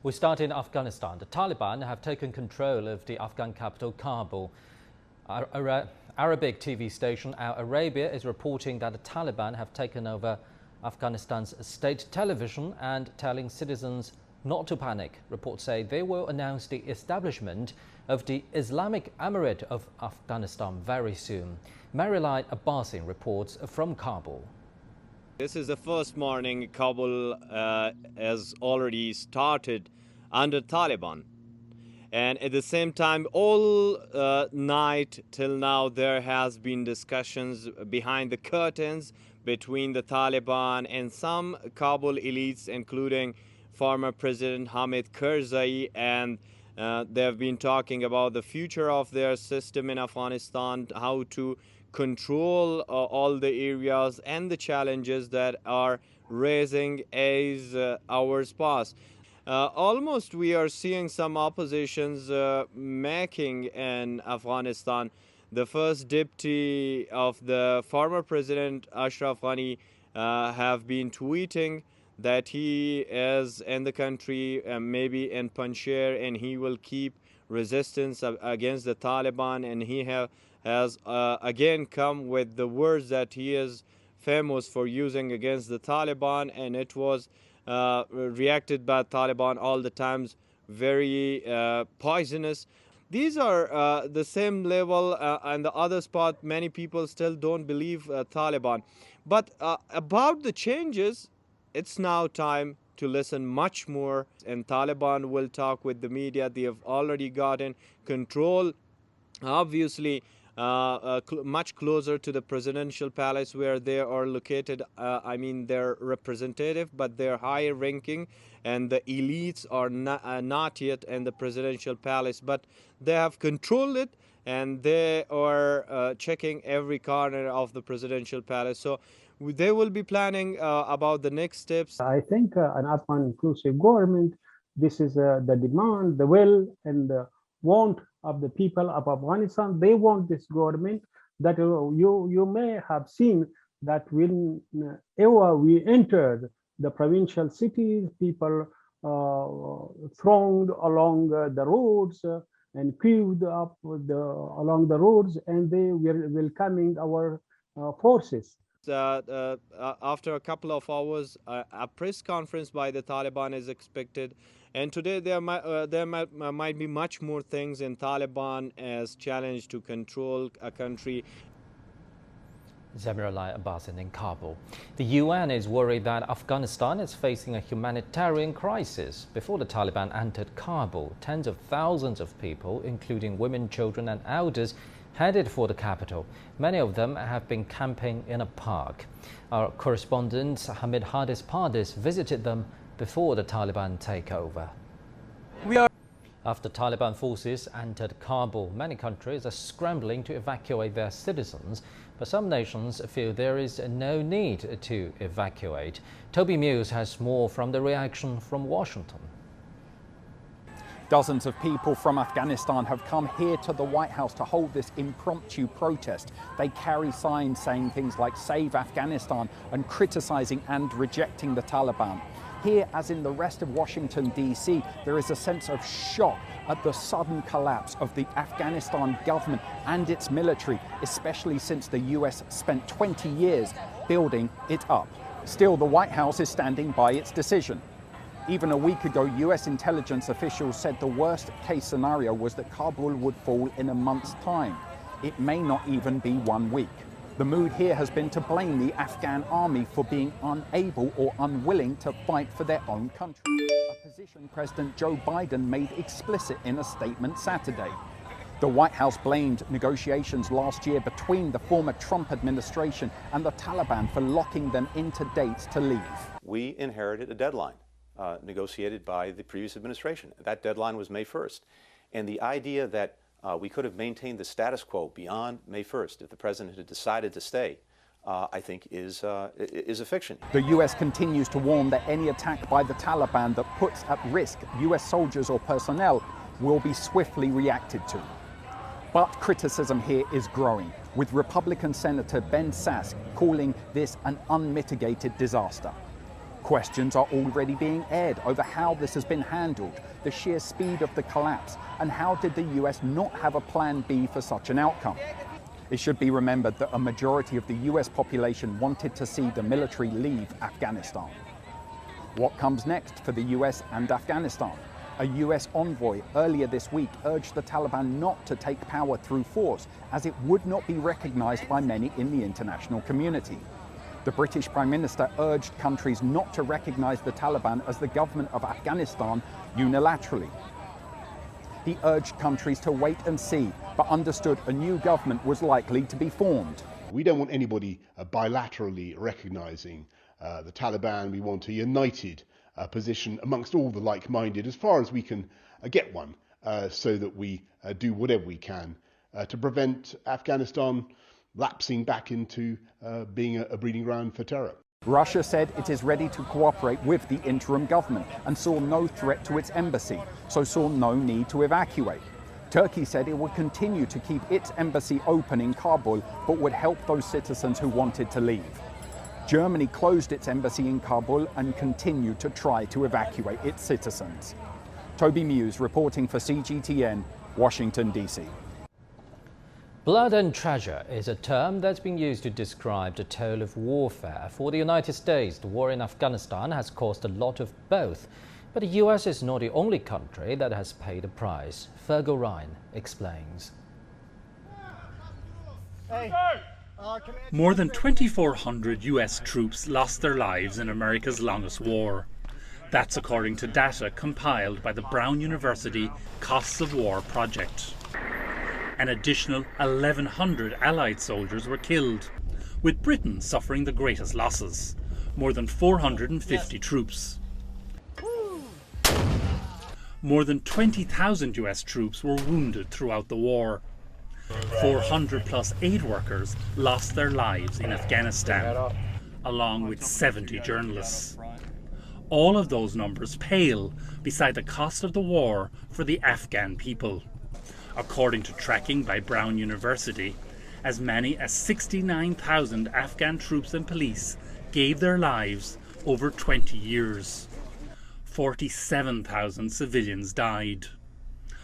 We start in Afghanistan. The Taliban have taken control of the Afghan capital, Kabul. Arabic TV station Al Arabiya is reporting that the Taliban have taken over Afghanistan's state television and telling citizens not to panic. Reports say they will announce the establishment of the Islamic Emirate of Afghanistan very soon. Marilyn Abbasin reports from Kabul. This is the first morning Kabul has already started under Taliban. And at the same time, all night till now, there has been discussions behind the curtains between the Taliban and some Kabul elites, including former President Hamid Karzai, and they have been talking about the future of their system in Afghanistan, how to control all the areas and the challenges that are raising as hours pass. Almost we are seeing some oppositions making in Afghanistan. The first deputy of the former president Ashraf Ghani have been tweeting that he is in the country, maybe in Panjshir, and he will keep resistance against the Taliban, and he has again come with the words that he is famous for using against the Taliban, and it was reacted by Taliban all the times very poisonous. These are the same level, and the other spot many people still don't believe Taliban. But about the changes, it's now time to listen much more, and Taliban will talk with the media. They have already gotten control, obviously, much closer to the presidential palace where they are located. I mean, they're representative, but they're higher ranking, and the elites are not yet in the presidential palace, but they have controlled it, and they are checking every corner of the presidential palace. So they will be planning about the next steps. I think an Afghan inclusive government, this is the demand, the will, and the want of the people of Afghanistan. They want this government. That you may have seen that whenever we entered the provincial cities, people thronged along the roads and queued up along the roads, and they were welcoming our forces. After a couple of hours, a press conference by the Taliban is expected, and today there might be much more things in Taliban as challenge to control a country. Marilyn Abbasin in Kabul. The UN is worried that Afghanistan is facing a humanitarian crisis. Before the Taliban entered Kabul, tens of thousands of people, including women, children and elders, headed for the capital. Many of them have been camping in a park. Our correspondent Hamid Hadis Pardis visited them before the Taliban takeover. After Taliban forces entered Kabul, many countries are scrambling to evacuate their citizens, but some nations feel there is no need to evacuate. Toby Muse has more from the reaction from Washington. Dozens of people from Afghanistan have come here to the White House to hold this impromptu protest. They carry signs saying things like "Save Afghanistan" and criticizing and rejecting the Taliban. Here, as in the rest of Washington, D.C., there is a sense of shock at the sudden collapse of the Afghanistan government and its military, especially since the U.S. spent 20 years building it up. Still, the White House is standing by its decision. Even a week ago, U.S. intelligence officials said the worst-case scenario was that Kabul would fall in a month's time. It may not even be 1 week. The mood here has been to blame the Afghan army for being unable or unwilling to fight for their own country, a position President Joe Biden made explicit in a statement Saturday. The White House blamed negotiations last year between the former Trump administration and the Taliban for locking them into dates to leave. We inherited a deadline negotiated by the previous administration. That deadline was May 1st. And the idea that we could have maintained the status quo beyond May 1st if the president had decided to stay, I think is a fiction. The U.S. continues to warn that any attack by the Taliban that puts at risk U.S. soldiers or personnel will be swiftly reacted to. But criticism here is growing, with Republican Senator Ben Sasse calling this an unmitigated disaster. Questions are already being aired over how this has been handled, the sheer speed of the collapse, and how did the US not have a plan B for such an outcome. It should be remembered that a majority of the US population wanted to see the military leave Afghanistan. What comes next for the US and Afghanistan? A US envoy earlier this week urged the Taliban not to take power through force, as it would not be recognized by many in the international community. The British Prime Minister urged countries not to recognize the Taliban as the government of Afghanistan unilaterally. He urged countries to wait and see, but understood a new government was likely to be formed. We don't want anybody bilaterally recognizing the Taliban. We want a united position amongst all the like-minded, as far as we can get one, so that we do whatever we can to prevent Afghanistan lapsing back into being a breeding ground for terror. Russia said it is ready to cooperate with the interim government and saw no threat to its embassy, so saw no need to evacuate. Turkey said it would continue to keep its embassy open in Kabul, but would help those citizens who wanted to leave. Germany closed its embassy in Kabul and continued to try to evacuate its citizens. Toby Muse reporting for CGTN, Washington, D.C. Blood and treasure is a term that's been used to describe the toll of warfare. For the United States, the war in Afghanistan has caused a lot of both. But the US is not the only country that has paid a price. Fergal Ryan explains. More than 2,400 US troops lost their lives in America's longest war. That's according to data compiled by the Brown University Costs of War project. An additional 1,100 Allied soldiers were killed, with Britain suffering the greatest losses, more than 450 troops. More than 20,000 US troops were wounded throughout the war. 400 plus aid workers lost their lives in Afghanistan, along with 70 journalists. All of those numbers pale beside the cost of the war for the Afghan people. According to tracking by Brown University, as many as 69,000 Afghan troops and police gave their lives over 20 years. 47,000 civilians died.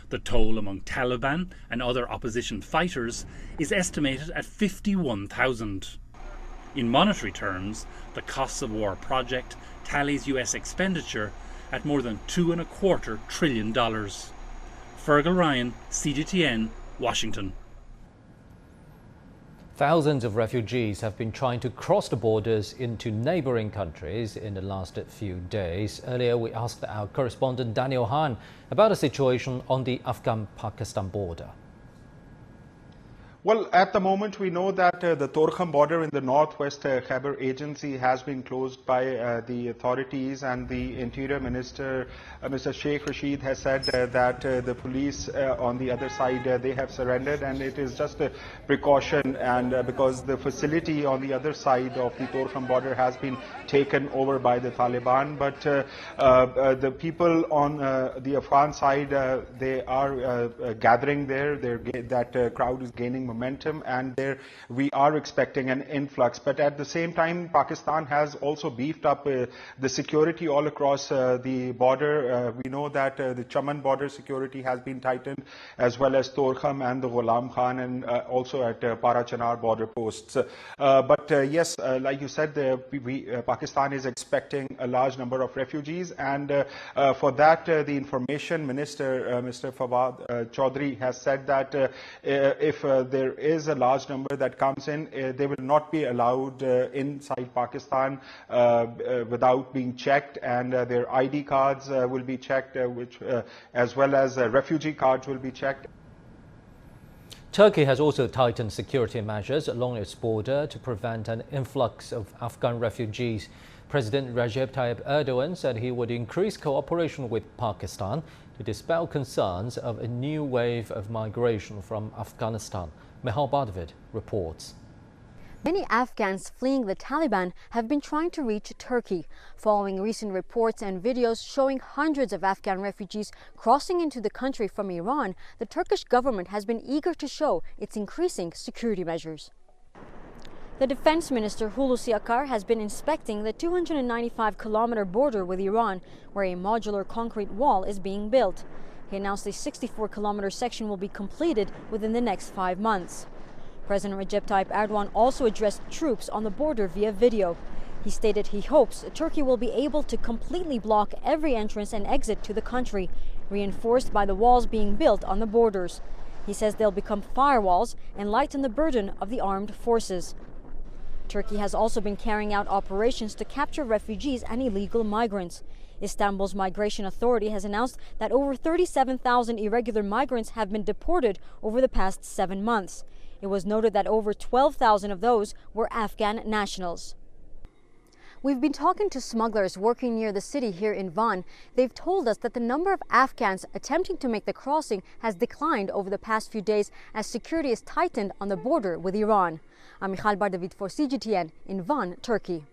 The toll among Taliban and other opposition fighters is estimated at 51,000. In monetary terms, the Costs of War project tallies US expenditure at more than $2.25 trillion. Fergal Ryan, CGTN, Washington. Thousands of refugees have been trying to cross the borders into neighboring countries in the last few days. Earlier, we asked our correspondent Daniel Han about the situation on the Afghan-Pakistan border. Well, at the moment, we know that the Torkham border in the northwest Khyber agency has been closed by the authorities, and the Interior Minister, Mr. Sheikh Rashid, has said that the police on the other side, they have surrendered, and it is just a precaution, and because the facility on the other side of the Torkham border has been taken over by the Taliban. But the people on the Afghan side, they are gathering there. That crowd is gaining momentum, and there we are expecting an influx. But at the same time, Pakistan has also beefed up the security all across the border. We know that the Chaman border security has been tightened, as well as Torkham and the Ghulam Khan, and also at Parachanar border posts. But yes, like you said, Pakistan is expecting a large number of refugees, and for that, the Information Minister, Mr. Fawad Chaudhry, has said that if there is a large number that comes in, they will not be allowed inside Pakistan without being checked, and their ID cards will be checked, which as well as refugee cards will be checked. Turkey has also tightened security measures along its border to prevent an influx of Afghan refugees. President Recep Tayyip Erdogan said he would increase cooperation with Pakistan to dispel concerns of a new wave of migration from Afghanistan. Mehal Badavid reports. Many Afghans fleeing the Taliban have been trying to reach Turkey, following recent reports and videos showing hundreds of Afghan refugees crossing into the country from Iran. The Turkish government has been eager to show its increasing security measures. The Defense Minister Hulusi Akar has been inspecting the 295-kilometer border with Iran, where a modular concrete wall is being built. He announced a 64-kilometer section will be completed within the next 5 months. President Recep Tayyip Erdogan also addressed troops on the border via video. He stated he hopes Turkey will be able to completely block every entrance and exit to the country, reinforced by the walls being built on the borders. He says they'll become firewalls and lighten the burden of the armed forces. Turkey has also been carrying out operations to capture refugees and illegal migrants. Istanbul's Migration Authority has announced that over 37,000 irregular migrants have been deported over the past 7 months. It was noted that over 12,000 of those were Afghan nationals. We've been talking to smugglers working near the city here in Van. They've told us that the number of Afghans attempting to make the crossing has declined over the past few days as security is tightened on the border with Iran. I'm Michal Bardavid for CGTN in Van, Turkey.